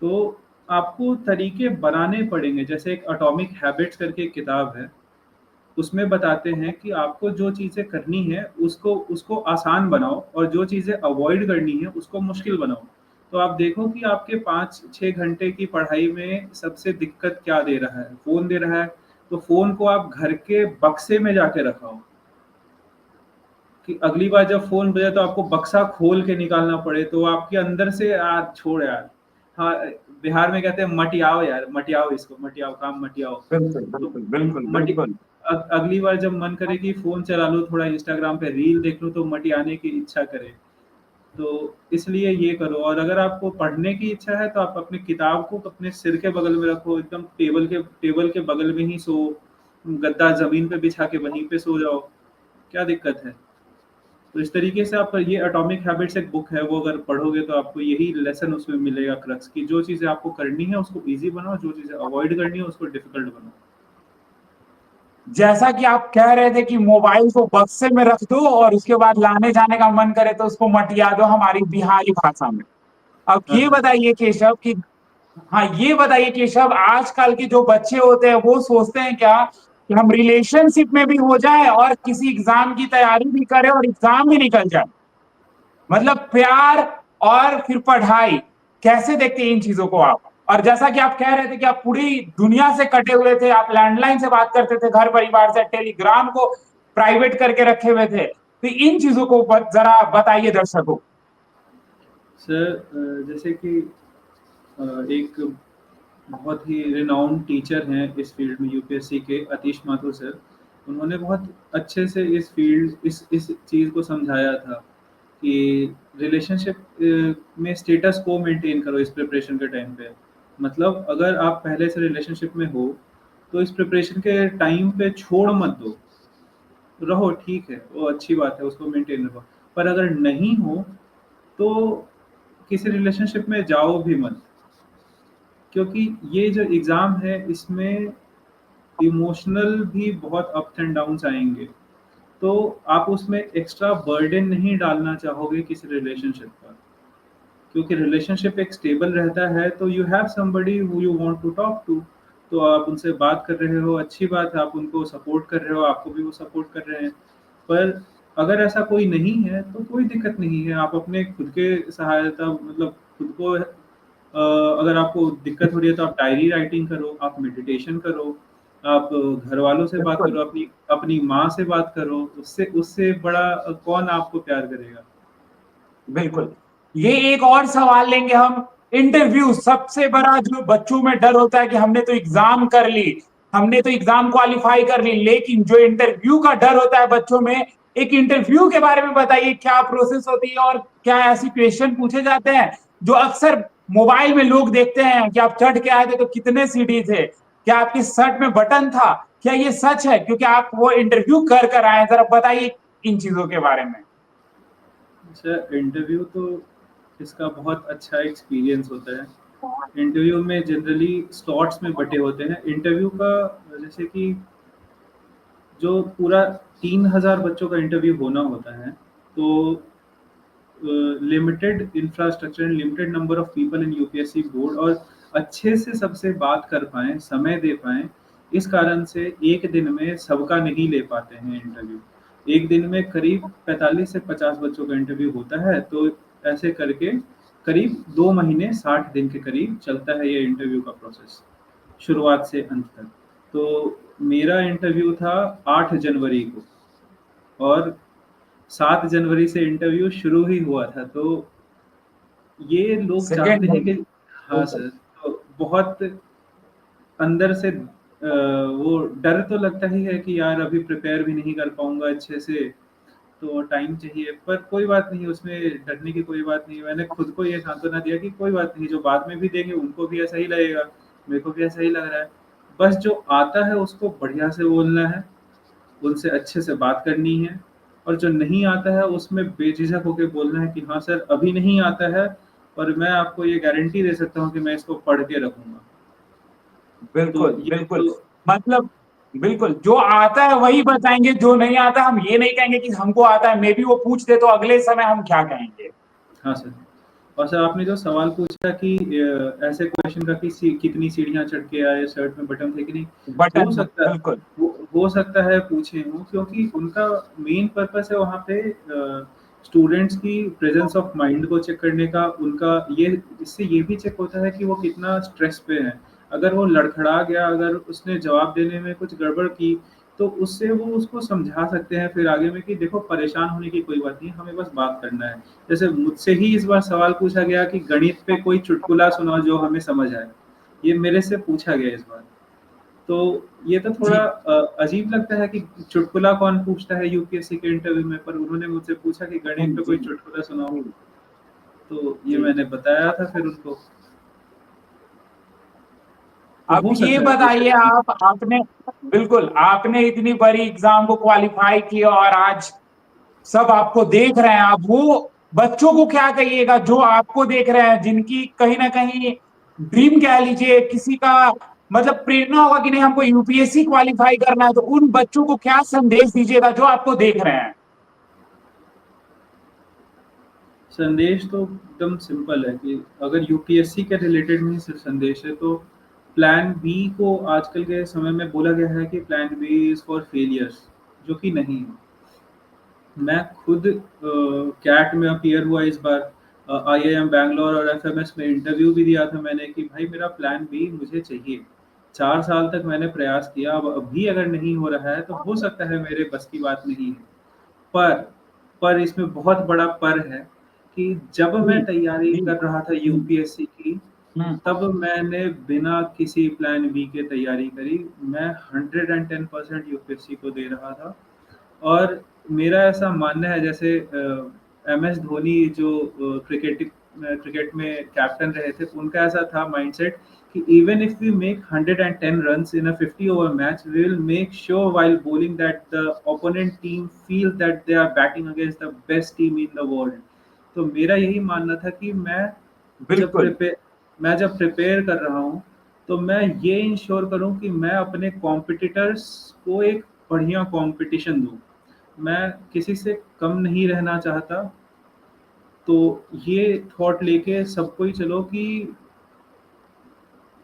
तो आपको तरीके बनाने पड़ेंगे। जैसे एक एटॉमिक हैबिट्स करके एक किताब है, उसमें बताते हैं कि आपको जो चीज़ें करनी है उसको उसको आसान बनाओ, और जो चीज़ें अवॉइड करनी है उसको मुश्किल बनाओ। तो आप देखो कि आपके 5-6 घंटे की पढ़ाई में सबसे दिक्कत क्या दे रहा है? फ़ोन दे रहा है, तो फ़ोन को आप घर के बक्से में जाके रखाओ, कि अगली बार जब फ़ोन बजा तो आपको बक्सा खोल के निकालना पड़े, तो आपके अंदर से यार छोड़ यार। हाँ, बिहार में कहते हैं मटियाओ यार, मटियाओ इसको, मटियाओ, काम मटियाओ। बिल्कुल, तो बिल्कुल, बिल्कुल, मटि बिल्कुल। अगली बार जब मन करे कि फ़ोन चला लूँ, थोड़ा इंस्टाग्राम पे रील देख लूँ, तो मटियाने की इच्छा करे। तो इसलिए ये करो। और अगर आपको पढ़ने की इच्छा है तो आप अपनी किताब को अपने सिर के बगल में रखो, एकदम टेबल के बगल में ही सो, गद्दा ज़मीन पे बिछा के वहीं पे सो जाओ, क्या दिक्कत है? तो इस तरीके से आप ये एटॉमिक हैबिट्स एक बुक है, वो अगर पढ़ोगे तो आपको यही लेसन उसमें मिलेगा क्रक्स, कि जो चीज़ें आपको करनी है उसको ईज़ी बनाओ, जो चीज़ें अवॉइड करनी है उसको डिफ़िकल्ट बनाओ। जैसा कि आप कह रहे थे कि मोबाइल को बक्से में रख दो और उसके बाद लाने जाने का मन करे तो उसको मटिया दो, हमारी बिहारी भाषा में। अब हाँ ये सर। बताइए केशव कि, हाँ, ये बताइए केशव, आजकल के जो बच्चे होते हैं वो सोचते हैं क्या कि हम रिलेशनशिप में भी हो जाए और किसी एग्जाम की तैयारी भी करें और एग्जाम भी निकल जाए? मतलब प्यार और फिर पढ़ाई, कैसे देखते हैं इन चीजों को आप? और जैसा कि आप कह रहे थे कि आप पूरी दुनिया से कटे हुए थे, आप लैंडलाइन से बात करते थे, घर परिवार से, टेलीग्राम को प्राइवेट करके रखे हुए थे, तो इन चीजों को जरा बताइए दर्शकों। सर जैसे कि एक बहुत ही रिनाउंड टीचर हैं इस फील्ड में यूपीएससी के, अतीश माथुर सर। उन्होंने बहुत अच्छे से इस चीज़ को समझाया था कि रिलेशनशिप में स्टेटस को मेंटेन करो इस प्रिपरेशन के टाइम पे। मतलब अगर आप पहले से रिलेशनशिप में हो तो इस प्रिपरेशन के टाइम पे छोड़ मत दो, रहो ठीक है, वो अच्छी बात है, उसको मेंटेन रखो। पर अगर नहीं हो तो किसी रिलेशनशिप में जाओ भी मत, क्योंकि ये जो एग्ज़ाम है इसमें इमोशनल भी बहुत अप्स एंड डाउन्स आएँगे। तो आप उसमें एक्स्ट्रा बर्डन नहीं डालना चाहोगे किसी रिलेशनशिप पर, क्योंकि रिलेशनशिप एक स्टेबल रहता है तो you have somebody who you want to talk to. तो आप उनसे बात कर रहे हो, अच्छी बात है, आप उनको सपोर्ट कर रहे हो, आपको भी वो सपोर्ट कर रहे हैं। पर अगर ऐसा कोई नहीं है तो कोई दिक्कत नहीं है, आप अपने खुद के सहायता मतलब खुद को अगर आपको दिक्कत हो रही है तो आप डायरी राइटिंग करो, आप मेडिटेशन करो, आप घर वालों से बात बिल्कुल, करो, अपनी अपनी माँ से बात करो, उससे उससे बड़ा कौन आपको प्यार करेगा। बिल्कुल। ये एक और सवाल लेंगे हम। इंटरव्यू, सबसे बड़ा जो बच्चों में डर होता है कि हमने तो एग्जाम कर ली, हमने तो एग्जाम क्वालिफाई कर ली, लेकिन जो इंटरव्यू का डर होता है बच्चों में, एक इंटरव्यू के बारे में बताइए, क्या प्रोसेस होती है और क्या ऐसी क्वेश्चन पूछे जाते हैं जो अक्सर मोबाइल में लोग देखते हैं कि आप चढ़ के आए थे तो कितने सीढ़ी थे, क्या आपकी शर्ट में बटन था, क्या ये सच है? क्योंकि आप वो इंटरव्यू कर कर आए हैं, जरा बताइए इन चीजों के बारे में। अच्छा, इंटरव्यू तो इसका बहुत अच्छा एक्सपीरियंस होता है। इंटरव्यू में जनरली स्लॉट्स में बटे होते हैं। इंटरव्यू का जैसे कि जो पूरा 3000 बच्चों का इंटरव्यू होना होता है, तो limited infrastructure and limited number of people in UPSC board, और अच्छे से सबसे बात कर पाएँ, समय दे पाएँ, इस कारण से एक दिन में सबका नहीं ले पाते हैं इंटरव्यू। एक दिन में करीब 45 से 50 बच्चों का इंटरव्यू होता है, तो ऐसे करके करीब 2 महीने 60 दिन के करीब चलता है ये इंटरव्यू का प्रोसेस, शुरुआत से अंत तक। तो मेरा इंटरव्यू था 8 जनवरी को, और 7 जनवरी से इंटरव्यू शुरू ही हुआ था। तो ये लोग चाहते सेकेंड, हैं कि हाँ बिल्कुल। सर, तो बहुत अंदर से वो डर तो लगता ही है कि यार अभी प्रिपेयर भी नहीं कर पाऊँगा अच्छे से, तो टाइम चाहिए। पर कोई बात नहीं, उसमें डरने की कोई बात नहीं। मैंने खुद को ये सांत्वना दिया कि कोई बात नहीं, जो बाद में भी देंगे उनको भी ऐसा ही लगेगा, मेरे को भी ऐसा ही लग रहा है। बस जो आता है उसको बढ़िया से बोलना है, उनसे अच्छे से बात करनी है, और जो नहीं आता है उसमें बेझिझक होके बोलना है कि हाँ सर अभी नहीं आता है, और मैं आपको ये गारंटी दे सकता हूँ कि मैं इसको पढ़ के रखूँगा। तो बिल्कुल, ये बिल्कुल। तो मतलब बिल्कुल, जो आता है वही बताएँगे, जो नहीं आता हम ये नहीं कहेंगे कि हमको आता है, मेबी वो पूछ दे तो अगले समय हम क्या कहेंगे? हाँ सर। और सर आपने जो सवाल पूछा कि ऐसे क्वेश्चन का कि कितनी सीढ़ियाँ चढ़ के आए, शर्ट में बटन थे कि नहीं, हो बटन, सकता बिल्कुल, हो सकता है पूछे हों, क्योंकि उनका मेन पर्पस है वहाँ पे स्टूडेंट्स की प्रेजेंस ऑफ माइंड को चेक करने का। उनका ये इससे ये भी चेक होता है कि वो कितना स्ट्रेस पे है। अगर वो लड़खड़ा गया, अगर उसने जवाब देने में कुछ गड़बड़ की, तो उससे वो उसको समझा सकते हैं फिर आगे में कि देखो परेशान होने की कोई बात नहीं, हमें बस बात करना है। जैसे मुझसे ही इस बार सवाल पूछा गया कि गणित पे कोई चुटकुला सुनाओ जो हमें समझ आए। ये मेरे से पूछा गया इस बार। तो ये तो थोड़ा जी, अजीब लगता है कि चुटकुला कौन पूछता है यूपीएससी के इंटरव्यू में, पर उन्होंने मुझसे पूछा कि गणित पे जी, कोई चुटकुला सुनाओ। जी, तो ये जी। मैंने बताया था फिर उनको। तो अब हो ये सकता है पूछे बताइए, हों। आप आपने बिल्कुल, आपने इतनी बड़ी एग्ज़ाम को क्वालीफाई किया और आज सब आपको देख रहे हैं, आप वो बच्चों को क्या कहिएगा जो आपको देख रहे हैं, जिनकी कहीं ना कहीं ड्रीम कह लीजिए, किसी का मतलब प्रेरणा होगा कि नहीं हमको यूपीएससी क्वालिफाई करना है, तो उन बच्चों को क्या संदेश दीजिएगा जो आपको देख रहे हैं? संदेश तो एकदम सिंपल है कि अगर यूपीएससी के रिलेटेड में ही सिर्फ संदेश है, तो प्लान बी को आजकल के समय में बोला गया है कि plan B is for failures, जो कि नहीं है। मैं खुद कैट में अपीयर हुआ इस बार, आईआईएम बैंगलोर और एफएमएस में इंटरव्यू भी दिया था मैंने कि भाई मेरा प्लान बी मुझे चाहिए। 4 साल तक मैंने प्रयास किया, अब अभी अगर नहीं हो रहा है तो हो सकता है मेरे बस की बात नहीं है। पर पर इसमें बहुत बड़ा पर है कि जब जी मैं तैयारी जी। कर रहा था यूपीएससी की, हम्म, तब मैंने बिना किसी प्लान बी के तैयारी करी। मैं 110% यूपीएससी को दे रहा था। और मेरा ऐसा मानना है, जैसे एमएस धोनी जो क्रिकेट में कैप्टन रहे थे, उनका ऐसा था माइंडसेट कि even if we make 110 runs in a 50 over match, we will make sure while bowling that the opponent team feels that they are batting against the best team in the world। तो मेरा यही मानना था कि जब बिल्कुल prepare मैं जब प्रिपेयर कर रहा हूँ, तो मैं ये इंश्योर करूँ कि मैं अपने कॉम्पिटिटर्स को एक बढ़िया कंपटीशन दूँ। मैं किसी से कम नहीं रहना चाहता। तो ये थॉट लेके सबको ही चलो कि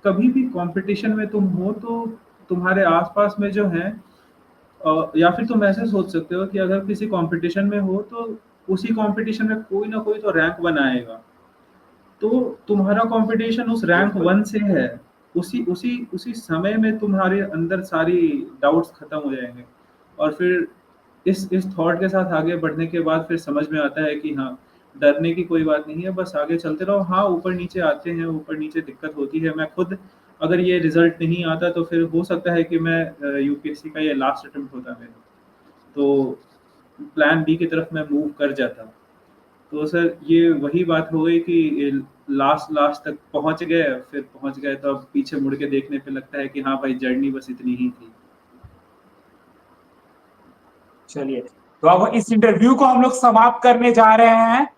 कभी भी कंपटीशन में तुम हो तो तुम्हारे आसपास में जो हैं, या फिर तुम ऐसे सोच सकते हो कि अगर किसी कंपटीशन में हो तो उसी कंपटीशन में कोई ना कोई तो रैंक बनाएगा। तो तुम्हारा कंपटीशन उस रैंक बिल्कुल। 1 से है। उसी उसी उसी समय में तुम्हारे अंदर सारी डाउट्स खत्म हो जाएँगे। और फिर इस थॉट के साथ आगे बढ़ने के बाद फिर समझ में आता है कि हाँ, डरने की कोई बात नहीं है, बस आगे चलते रहो। हाँ, ऊपर-नीचे आते हैं, ऊपर-नीचे दिक्कत होती है। मैं खुद, अगर ये रिज़ल्ट नहीं आता तो फिर हो सकता है कि मैं यूपीएससी का ये लास्ट अटेम्प्ट होता मेरा। तो प्लान बी की तरफ मैं मूव कर जाता। तो सर ये वही बात हो गई कि लास्ट लास्ट तक पहुँच गए तो अब पीछे मुड़ के देखने पे लगता है कि हाँ भाई, जर्नी बस इतनी ही थी। चलिए, तो अब इस इंटरव्यू को हम लोग समाप्त करने जा रहे हैं।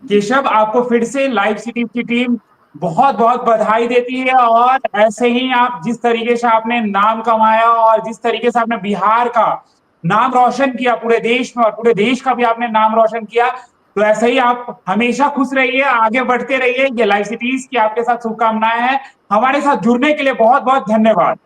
जी। केशव, आपको फिर से लाइव सिटी की टीम बहुत बहुत बधाई देती है, और ऐसे ही आप जिस तरीके से आपने नाम कमाया और जिस तरीके से आपने बिहार का नाम रोशन किया पूरे देश में, और पूरे देश का भी आपने नाम रोशन किया, तो ऐसे ही आप हमेशा खुश रहिए, आगे बढ़ते रहिए। ये लाइव सिटीज की आपके साथ शुभकामनाएं हैं। हमारे साथ जुड़ने के लिए बहुत बहुत धन्यवाद।